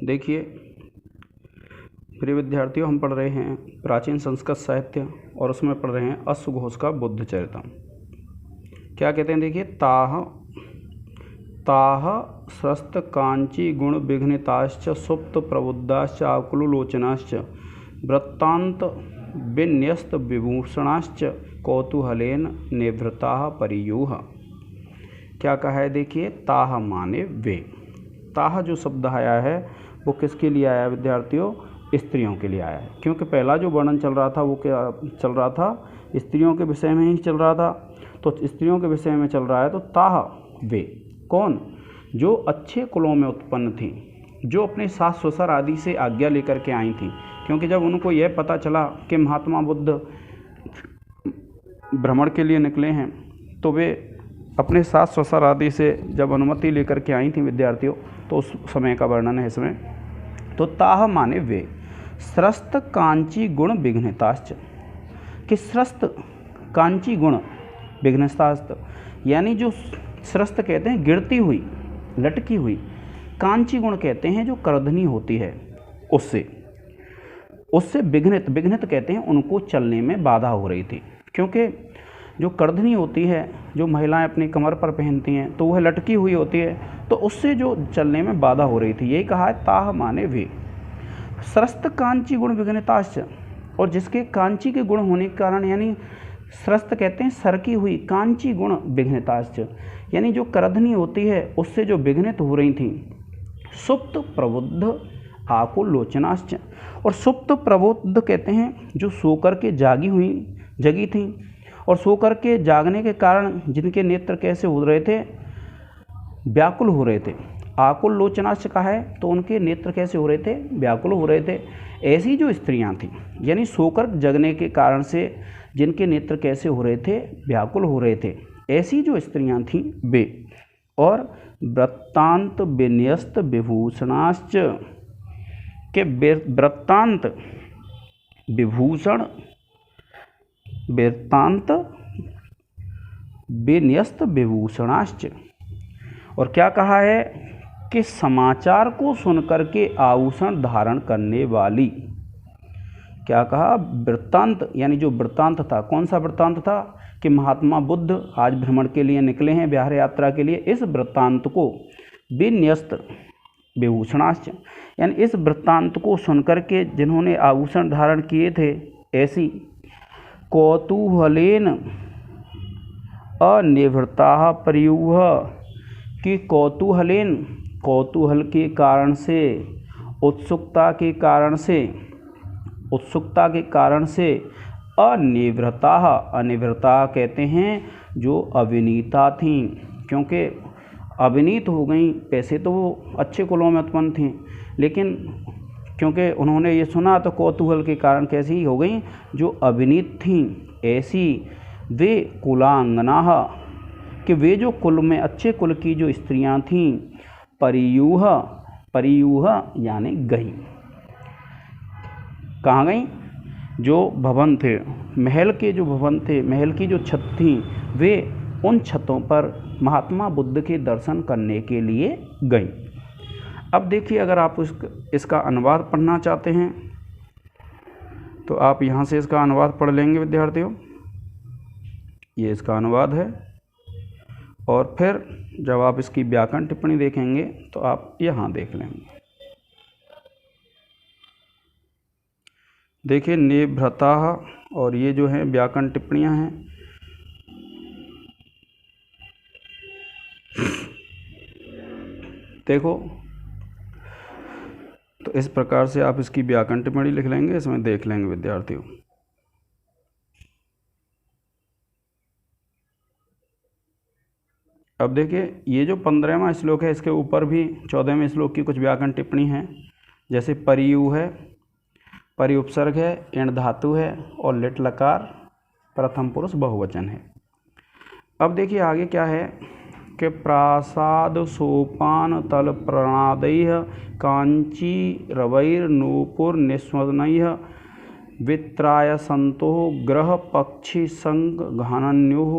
देखिए प्रिय विद्यार्थियों, हम पढ़ रहे हैं प्राचीन संस्कृत साहित्य और उसमें पढ़ रहे हैं अश्वघोष का बुद्ध चरितम। क्या कहते हैं, देखिए ताह ताह स्रस्त कांची गुण विघ्निताश्च सुप्त प्रबुद्धाश्च आकुलोचनाश्च वृत्तांत विन्यस्त विभूषणाश्च कौतूहलेन निवृत्ताः परियूह। क्या कहा है, देखिए ताह माने वे। ताह जो शब्द आया है वो किसके लिए आया विद्यार्थियों? स्त्रियों के लिए आया है, क्योंकि पहला जो वर्णन चल रहा था वो क्या चल रहा था? स्त्रियों के विषय में ही चल रहा था। तो स्त्रियों के विषय में चल रहा है तो ताह वे कौन? जो अच्छे कुलों में उत्पन्न थी, जो अपने सास ससुर आदि से आज्ञा लेकर के आई थी। क्योंकि जब उनको यह पता चला कि महात्मा बुद्ध भ्रमण के लिए निकले हैं तो वे अपने सास ससुर आदि से जब अनुमति लेकर के आई थी विद्यार्थियों, तो उस समय का वर्णन है इसमें। तो ताह माने वे स्रस्त कांची गुण विघ्निताश्च, कि स्रस्त कांची गुण विघ्निताश्च यानी जो स्रस्त कहते हैं गिरती हुई, लटकी हुई, कांची गुण कहते हैं जो कर्दनी होती है, उससे विघ्नित कहते हैं उनको चलने में बाधा हो रही थी। क्योंकि जो कर्दनी होती है, जो महिलाएं अपनी कमर पर पहनती हैं, तो वह लटकी हुई होती है, तो उससे जो चलने में बाधा हो रही थी, यही कहा है ताह माने वे स्रस्त कांची गुण विघ्निताश्च, और जिसके कांची के गुण होने के कारण, यानी स्रस्त कहते हैं सरकी हुई, कांची गुण विघ्निताश्च यानी जो कर्दनी होती है उससे जो विघ्नित हो रही थी। सुप्त प्रबुद्ध आकुलोचनाश्च, और सुप्त प्रबुद्ध कहते हैं जो सोकर के जगी थी, और सोकर के जागने के कारण जिनके नेत्र कैसे हो रहे थे? व्याकुल हो रहे थे। आकुल लोचनाश्च का है तो उनके नेत्र कैसे हो रहे थे? व्याकुल हो रहे थे। ऐसी जो स्त्रियां थीं, यानी सोकर जगने के कारण से जिनके नेत्र कैसे हो रहे थे? व्याकुल हो रहे थे, ऐसी जो स्त्रियां थीं वे। और वृत्तांत विन्यस्त विभूषणाश्च, के वृत्तांत विभूषण, वृत्तांत विन्यस्त विभूषणाश्च, और क्या कहा है कि समाचार को सुनकर के आभूषण धारण करने वाली। क्या कहा? वृत्तांत, यानी जो वृत्तांत था, कौन सा वृत्तांत था? कि महात्मा बुद्ध आज भ्रमण के लिए निकले हैं, विहार यात्रा के लिए। इस वृत्तांत को विन्यस्त विभूषणाश्च, यानी इस वृत्तांत को सुनकर के जिन्होंने आभूषण धारण किए थे, ऐसी कौतूहलेन अनिवृत्ताः परियूह, कि कौतूहलेन, कौतूहल के कारण से, उत्सुकता के कारण से अनिवृत्ताः, अनिवृत्ता कहते हैं जो अविनीता थीं, क्योंकि अविनीत हो गई। पैसे तो वो अच्छे कुलों में उत्पन्न थीं, लेकिन क्योंकि उन्होंने ये सुना तो कौतूहल के कारण कैसी हो गई? जो अविनीत थीं, ऐसी वे कुलांगनाः, कि वे जो कुल में अच्छे कुल की जो स्त्रियां थीं, परियूह, परियूह यानी गई। कहाँ गई? जो भवन थे, महल के जो भवन थे, महल की जो छत थी, वे उन छतों पर महात्मा बुद्ध के दर्शन करने के लिए गई। अब देखिए, अगर आप इसका अनुवाद पढ़ना चाहते हैं तो आप यहाँ से इसका अनुवाद पढ़ लेंगे विद्यार्थियों। ये इसका अनुवाद है, और फिर जब आप इसकी व्याकरण टिप्पणी देखेंगे तो आप यहाँ देख लेंगे। देखिए निभृताः, और ये जो है व्याकरण टिप्पणियाँ हैं। देखो, तो इस प्रकार से आप इसकी व्याकरण टिप्पणी लिख लेंगे, इसमें देख लेंगे विद्यार्थियों। अब देखिए, ये जो 15वां श्लोक है, इसके ऊपर भी 14वें श्लोक की कुछ व्याकरण टिप्पणी है। जैसे परियु है, परि उपसर्ग है, इण धातु है, और लिट लकार प्रथम पुरुष बहुवचन है। अब देखिए आगे क्या है कि प्रासाद सोपान तल प्रणादैः कांची रवैर नूपुर निस्वनैः वित्राय संतोः ग्रह पक्षी संग घानन्योः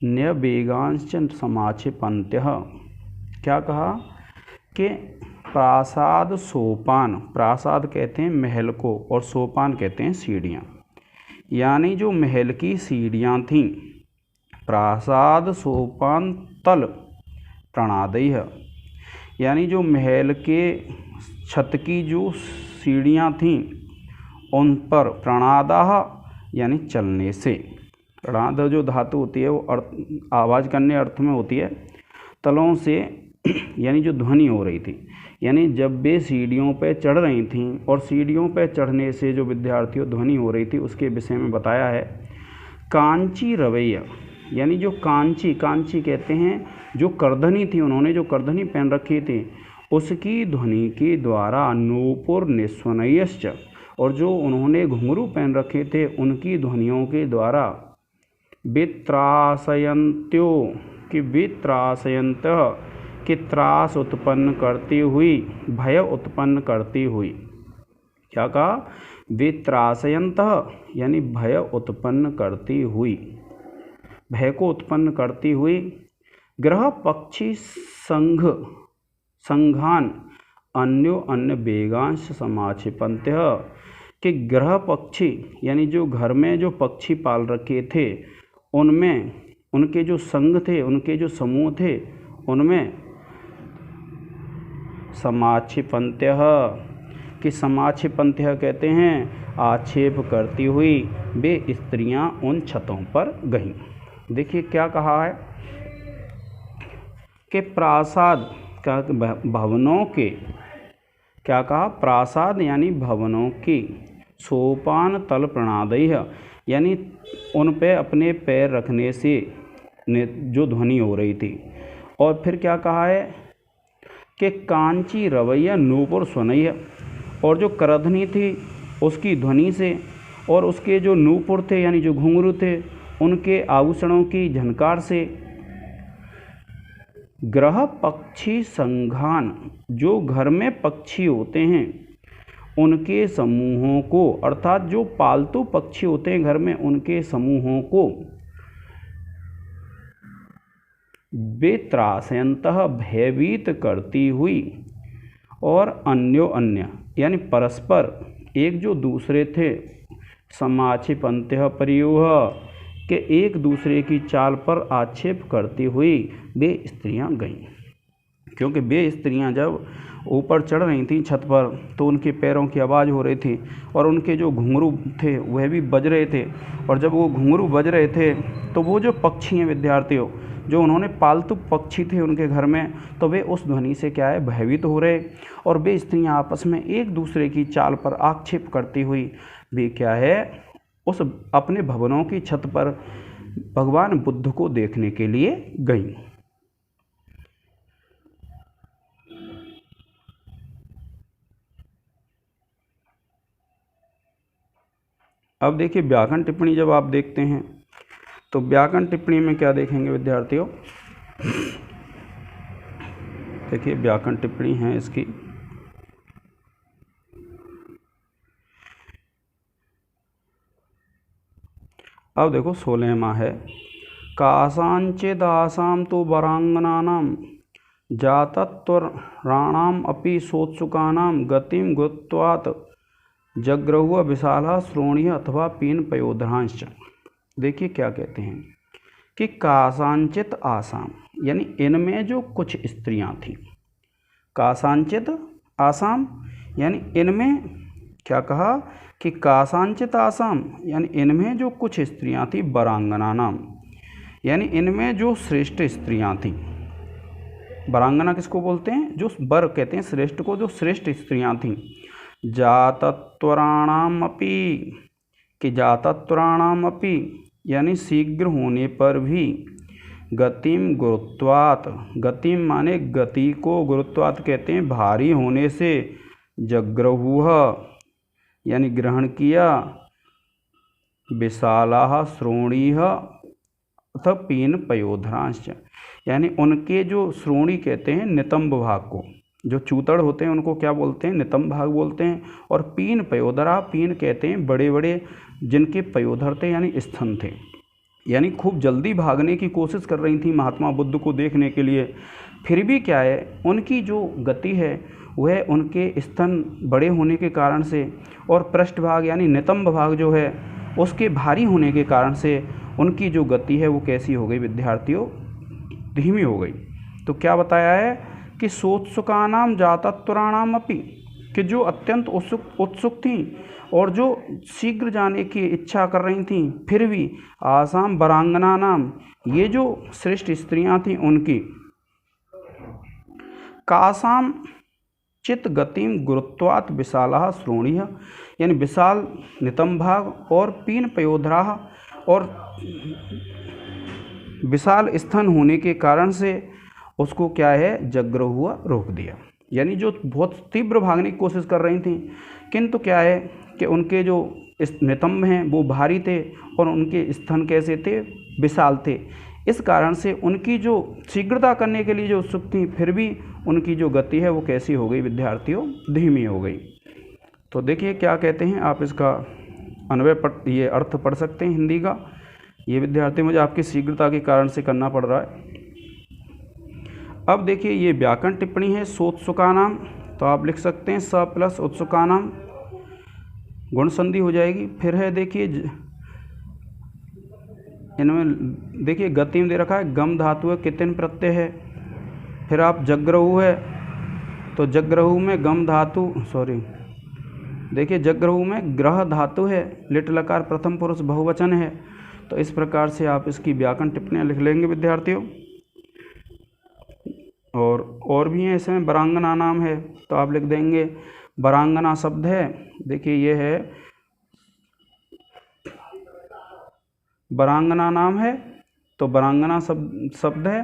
न्यवेगांश्च समाक्षिपन्त्यः। क्या कहा कि प्रासाद सोपान, प्रासाद कहते हैं महल को और सोपान कहते हैं सीढ़ियाँ, यानी जो महल की सीढ़ियाँ थीं, प्रासाद सोपान तल प्रणादयः, यानी जो महल के छत की जो सीढ़ियाँ थीं उन पर प्रणादः यानी चलने से, प्रणाद जो धातु होती है वो आवाज़ करने अर्थ में होती है, तलों से यानी जो ध्वनि हो रही थी, यानी जब वे सीढ़ियों पर चढ़ रही थीं और सीढ़ियों पर चढ़ने से जो विद्यार्थियों ध्वनि हो रही थी उसके विषय में बताया है। कांची रवैया, यानी जो कांची, कांची कहते हैं जो करधनी थी, उन्होंने जो करधनी पहन रखी थी उसकी ध्वनि के द्वारा नूपुर निस्वनयश्च, और जो उन्होंने घुंघरू पहन रखे थे उनकी ध्वनियों के द्वारा वित्रासयन्त्यो कि वित्रासयंत कि त्रास उत्पन्न करती हुई, भय उत्पन्न करती हुई, क्या कहा, वित्रासयंत यानी भय उत्पन्न करती हुई, भय को उत्पन्न करती हुई, ग्रह पक्षी संघ संघान अन्यो अन्य वेगांश समाक्षिपन्त्य, कि ग्रह पक्षी यानी जो घर में जो पक्षी पाल रखे थे उनमें उनके जो संघ थे, उनके जो समूह थे उनमें समाक्षिपन्त्य, कि समाक्षिपन्त्य कहते हैं आक्षेप करती हुई वे स्त्रियां उन छतों पर गईं। देखिए क्या कहा है कि प्रासाद का भवनों के, क्या कहा, प्रासाद यानी भवनों की, सोपान तल प्रणादयः यानी उन पे अपने पैर रखने से जो ध्वनि हो रही थी, और फिर क्या कहा है कि कांची रवैया नूपुर स्वनयः, और जो करधनी थी उसकी ध्वनि से और उसके जो नूपुर थे यानी जो घुंघरू थे उनके आभूषणों की झनकार से, ग्रह पक्षी संघान जो घर में पक्षी होते हैं उनके समूहों को, अर्थात जो पालतू पक्षी होते हैं घर में उनके समूहों को, वित्रासयन्तः भयभीत करती हुई, और अन्यो अन्य यानी परस्पर एक जो दूसरे थे, समाक्षिपन्त्य परियूह के एक दूसरे की चाल पर आक्षेप करती हुई वे स्त्रियां गईं, क्योंकि वे स्त्रियां जब ऊपर चढ़ रही थीं छत पर तो उनके पैरों की आवाज़ हो रही थी और उनके जो घुंघरू थे वह भी बज रहे थे, और जब वो घुंघरू बज रहे थे तो वो जो पक्षी हैं विद्यार्थियों, जो उन्होंने पालतू पक्षी थे उनके घर में, तो वे उस ध्वनि से क्या है भयभीत हो रहे, और वे स्त्रियां आपस में एक दूसरे की चाल पर आक्षेप करती हुई वे क्या है उस अपने भवनों की छत पर भगवान बुद्ध को देखने के लिए गईं। अब देखिए व्याकरण टिप्पणी जब आप देखते हैं तो व्याकरण टिप्पणी में क्या देखेंगे विद्यार्थियों, देखिए व्याकरण टिप्पणी है इसकी, अब देखो 16वां है, कासांचिदासां तो वरांगनानां जातत्वराणाम अपि सोत्सुकानां गतिम गुरुत्वात् जग्रहुः विशाला श्रोणिः अथवा पीन पयोधरांश्च। देखिए क्या कहते हैं कि कासांचित आसाम यानी इनमें जो कुछ स्त्रियां थीं, कासांचित आसाम यानी इनमें क्या कहा कि कासांचित आसाम यानी इनमें जो कुछ स्त्रियां थीं, वरांगना नाम यानी इनमें जो श्रेष्ठ स्त्रियां थीं, वरांगना किसको बोलते हैं, जो वर कहते हैं श्रेष्ठ को, जो श्रेष्ठ स्त्रियां थीं, जातत्वराणाम अपि कि जातत्वराणाम अपि यानी शीघ्र होने पर भी, गतिम गुरुत्वात्, गतिम माने गति को, गुरुत्वात् कहते हैं भारी होने से, जग्रहुः यानी ग्रहण किया, विशालाः श्रोणीः अथ पीन पयोधरांश्च यानी उनके जो श्रोणी कहते हैं नितंब भाग को, जो चूतड़ होते हैं उनको क्या बोलते हैं, नितंब भाग बोलते हैं, और पीन पयोधरा, पीन कहते हैं बड़े बड़े जिनके पयोधर थे यानी स्तन थे, यानी खूब जल्दी भागने की कोशिश कर रही थी महात्मा बुद्ध को देखने के लिए, फिर भी क्या है उनकी जो गति है वह उनके स्तन बड़े होने के कारण से और पृष्ठभाग यानी नितंब भाग जो है उसके भारी होने के कारण से उनकी जो गति है वो कैसी हो गई विद्यार्थियों, धीमी हो गई। तो क्या बताया है कि सोत्सुकानाम जातत्वराणाम अपि, कि जो अत्यंत उत्सुक थीं और जो शीघ्र जाने की इच्छा कर रही थीं, फिर भी आसाम वरांगना नाम, ये जो श्रेष्ठ स्त्रियां थीं उनकी कासाम चित गतिम गुरुत्वात् विशाला श्रोणिः, यानी विशाल नितंभाग और पीन पयोधराः और विशाल स्तन होने के कारण से उसको क्या है जग्र हुआ रोक दिया। यानी जो बहुत तीव्र भागने की कोशिश कर रही थी, किंतु क्या है कि उनके जो नितंब हैं वो भारी थे और उनके स्तन कैसे थे, विशाल थे। इस कारण से उनकी जो शीघ्रता करने के लिए जो उत्सुक थी, फिर भी उनकी जो गति है वो कैसी हो गई विद्यार्थियों, धीमी हो गई। तो देखिए क्या कहते हैं, आप इसका अन्वय ये अर्थ पढ़ सकते हैं हिंदी का। ये विद्यार्थी मुझे आपकी शीघ्रता के कारण से करना पड़ रहा है। अब देखिए ये व्याकरण टिप्पणी है सोत्सुकानाम, तो आप लिख सकते हैं स प्लस उत्सुकानाम, गुण संधि हो जाएगी। फिर है देखिए इनमें देखिए गति में दे रखा है गम धातु है, कितन प्रत्यय है। फिर आप जग्रहु है, तो जग्रहु में गम धातु देखिए जग्रहु में ग्रह धातु है, लिट लकार प्रथम पुरुष बहुवचन है। तो इस प्रकार से आप इसकी व्याकरण टिप्पणियाँ लिख लेंगे विद्यार्थियों। और भी हैं इसमें, वरांगना नाम है तो आप लिख देंगे वरांगना शब्द है, देखिए ये है वरांगना नाम है, तो वरांगना शब्द है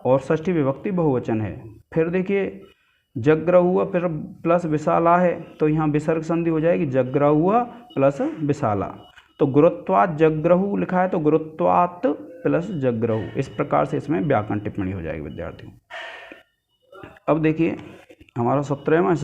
और षष्ठी विभक्ति बहुवचन है। फिर देखिए जग्रहुआ फिर प्लस विशाला है, तो यहाँ विसर्ग संधि हो जाएगी जग्रहुआ प्लस विशाला। तो गुरुत्वात् जग्रहु लिखा है, तो गुरुत्वात् प्लस जग्रहु, इस प्रकार से इसमें व्याकरण टिप्पणी हो जाएगी विद्यार्थियों। अब देखिए हमारा 17वां